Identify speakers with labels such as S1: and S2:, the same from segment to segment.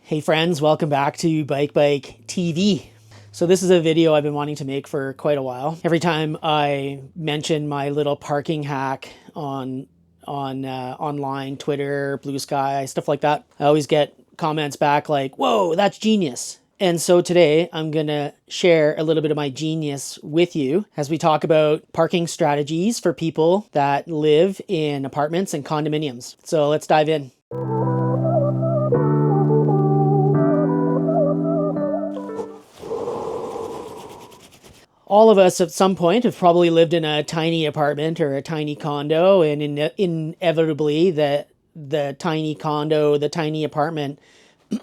S1: Hey friends, welcome back to Bike TV. So this is a video I've been wanting to make for quite a while. Every time I mention my little parking hack on online, Twitter, Blue Sky, stuff like that, I always get comments back like, "Whoa, that's genius." And so today I'm gonna share a little bit of my genius with you as we talk about parking strategies for people that live in apartments and condominiums. So let's dive in. All of us at some point have probably lived in a tiny apartment or a tiny condo, and inevitably the tiny condo, the tiny apartment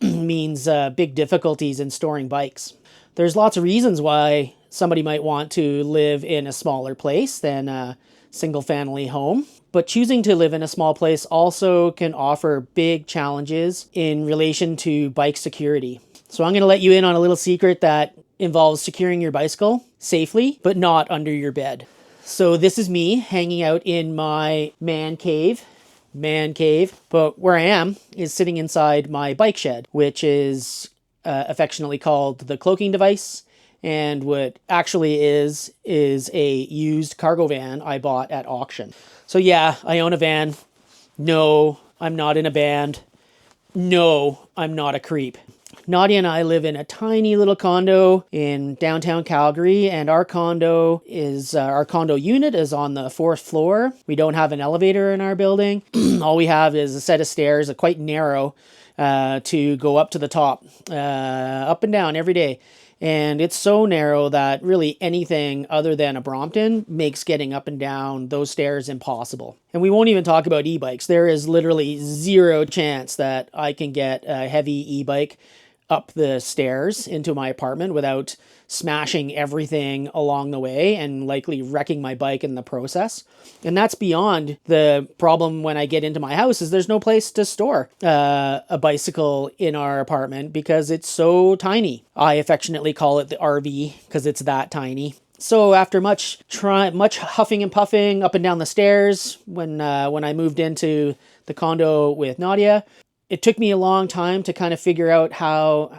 S1: means big difficulties in storing bikes. There's lots of reasons why somebody might want to live in a smaller place than a single family home. But choosing to live in a small place also can offer big challenges in relation to bike security. So I'm going to let you in on a little secret that involves securing your bicycle safely, but not under your bed. So this is me hanging out in my man cave, but where I am is sitting inside my bike shed, which is affectionately called the cloaking device. And what actually is a used cargo van I bought at auction. So yeah, I own a van. No, I'm not in a band. No, I'm not a creep. Nadia and I live in a tiny little condo in downtown Calgary, and our condo unit is on the 4th floor. We don't have an elevator in our building. All we have is a set of stairs, quite narrow, to go up to the top, up and down every day. And it's so narrow that really anything other than a Brompton makes getting up and down those stairs impossible. And we won't even talk about e-bikes. There is literally zero chance that I can get a heavy e-bike up the stairs into my apartment without smashing everything along the way and likely wrecking my bike in the process. And that's beyond the problem when I get into my house is there's no place to store a bicycle in our apartment because it's so tiny. I affectionately call it the RV because it's that tiny. So after much huffing and puffing up and down the stairs when I moved into the condo with Nadia, it took me a long time to kind of figure out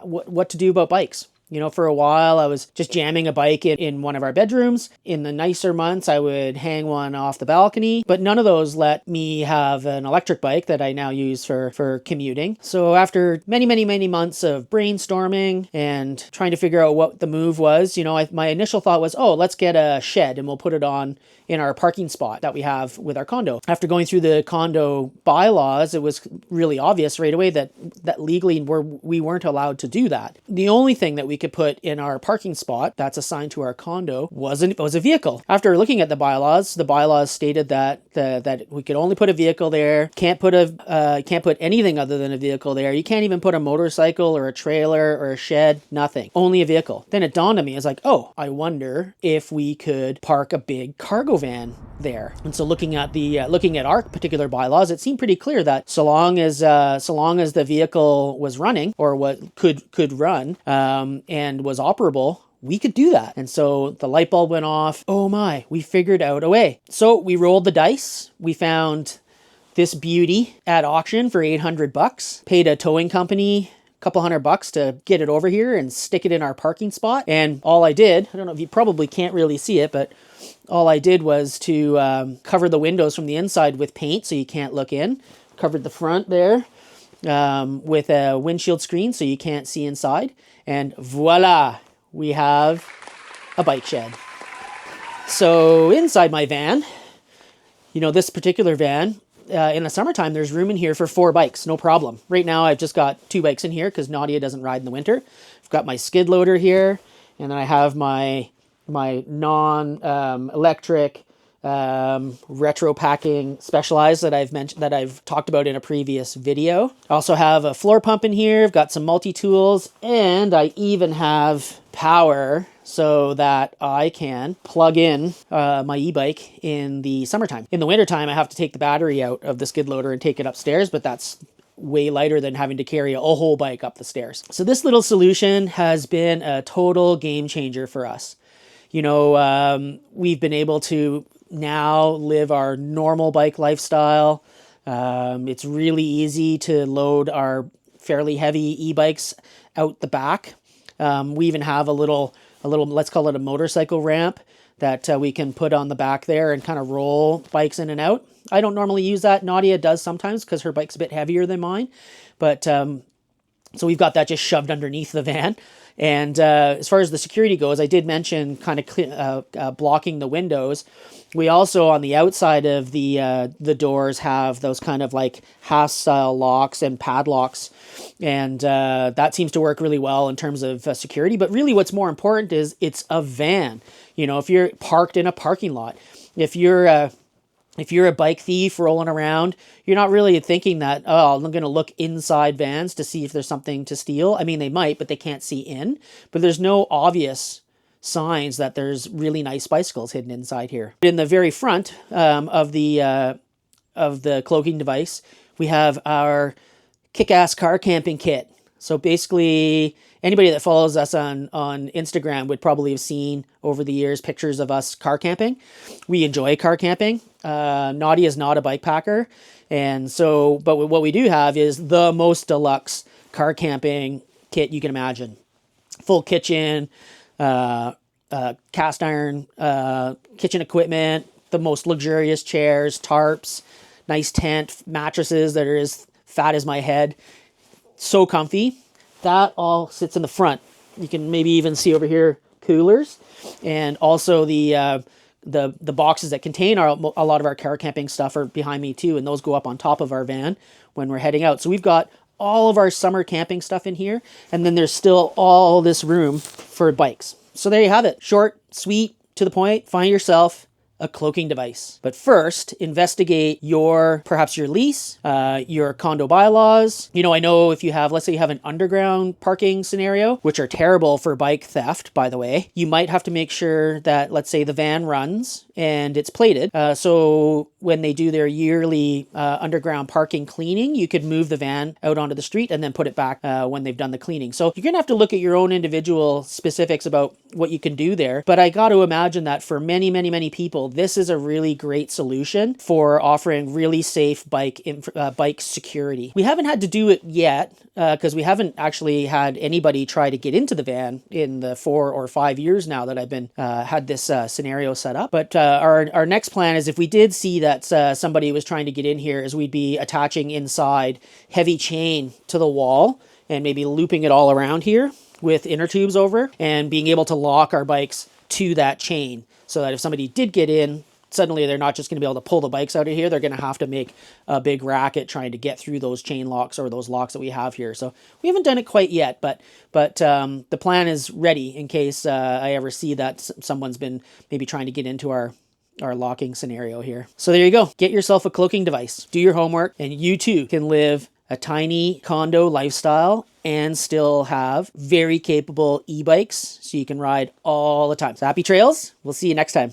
S1: what to do about bikes. You know, for a while, I was just jamming a bike in one of our bedrooms. In the nicer months, I would hang one off the balcony, but none of those let me have an electric bike that I now use for commuting. So after many, many, many months of brainstorming and trying to figure out what the move was, my initial thought was, let's get a shed and we'll put it on in our parking spot that we have with our condo. After going through the condo bylaws, it was really obvious right away that legally we weren't allowed to do that. The only thing that we could put in our parking spot that's assigned to our condo was a vehicle. After looking at the bylaws stated that we could only put a vehicle there. Can't put anything other than a vehicle there. You can't even put a motorcycle or a trailer or a shed. Nothing. Only a vehicle. Then it dawned on me. It's like, I wonder if we could park a big cargo van there. And so looking at our particular bylaws, it seemed pretty clear that so long as the vehicle was running or what could run and was operable, we could do that. And so the light bulb went off. Oh my, we figured out a way. So we rolled the dice. We found this beauty at auction for $800. Paid a towing company couple $100 to get it over here and stick it in our parking spot. And all I did, I don't know if you probably can't really see it, but all I did was to cover the windows from the inside with paint so you can't look in. Covered the front there with a windshield screen so you can't see inside. And voila, we have a bike shed. So inside my van, this particular van, in the summertime, there's room in here for 4 bikes, no problem. Right now, I've just got 2 bikes in here because Nadia doesn't ride in the winter. I've got my skid loader here, and then I have my non-electric retro packing Specialized that I've talked about in a previous video. I also have a floor pump in here. I've got some multi-tools, and I even have power so that I can plug in my e-bike in the summertime. In the wintertime, I have to take the battery out of the skid loader and take it upstairs, but that's way lighter than having to carry a whole bike up the stairs. So this little solution has been a total game changer for us. We've been able to now live our normal bike lifestyle. It's really easy to load our fairly heavy e-bikes out the back. We even have a little, let's call it a motorcycle ramp that we can put on the back there and kind of roll bikes in and out. I don't normally use that. Nadia does sometimes because her bike's a bit heavier than mine. But so we've got that just shoved underneath the van. And as far as the security goes, I did mention kind of blocking the windows. We also, on the outside of the doors, have those kind of like half-style locks and padlocks. And that seems to work really well in terms of security. But really what's more important is it's a van. You know, if you're parked in a parking lot, if you're a bike thief rolling around, you're not really thinking that, oh, I'm going to look inside vans to see if there's something to steal. I mean, they might, but they can't see in. But there's no obvious signs that there's really nice bicycles hidden inside here. In the very front of the cloaking device, we have our kick-ass car camping kit. So basically, anybody that follows us on Instagram would probably have seen over the years pictures of us car camping. We enjoy car camping. Nadia is not a bike packer. And so, but what we do have is the most deluxe car camping kit you can imagine. Full kitchen, cast iron kitchen equipment, the most luxurious chairs, tarps, nice tent, mattresses that are as fat as my head. So comfy. That all sits in the front. You can maybe even see over here coolers, and also the boxes that contain a lot of our car camping stuff are behind me too, and those go up on top of our van when we're heading out. So we've got all of our summer camping stuff in here, and then there's still all this room for bikes. So there you have it. Short, sweet, to the point. Find yourself a cloaking device. But first, investigate perhaps your lease, your condo bylaws. You know, I know if you have, let's say you have an underground parking scenario, which are terrible for bike theft, by the way, you might have to make sure that, let's say the van runs and it's plated. So when they do their yearly underground parking cleaning, you could move the van out onto the street and then put it back when they've done the cleaning. So you're gonna have to look at your own individual specifics about what you can do there. But I got to imagine that for many, many, many people, this is a really great solution for offering really safe bike security. We haven't had to do it yet because we haven't actually had anybody try to get into the van in the 4 or 5 years now that I've been had this scenario set up. But our next plan is, if we did see that somebody was trying to get in here, is we'd be attaching inside heavy chain to the wall and maybe looping it all around here with inner tubes over, and being able to lock our bikes to that chain, so that if somebody did get in, suddenly they're not just going to be able to pull the bikes out of here. They're going to have to make a big racket trying to get through those chain locks or those locks that we have here. So we haven't done it quite yet, but the plan is ready in case I ever see that someone's been maybe trying to get into our locking scenario here. So there you go. Get yourself a cloaking device. Do your homework, and you too can live a tiny condo lifestyle and still have very capable e-bikes so you can ride all the time. So happy trails. We'll see you next time.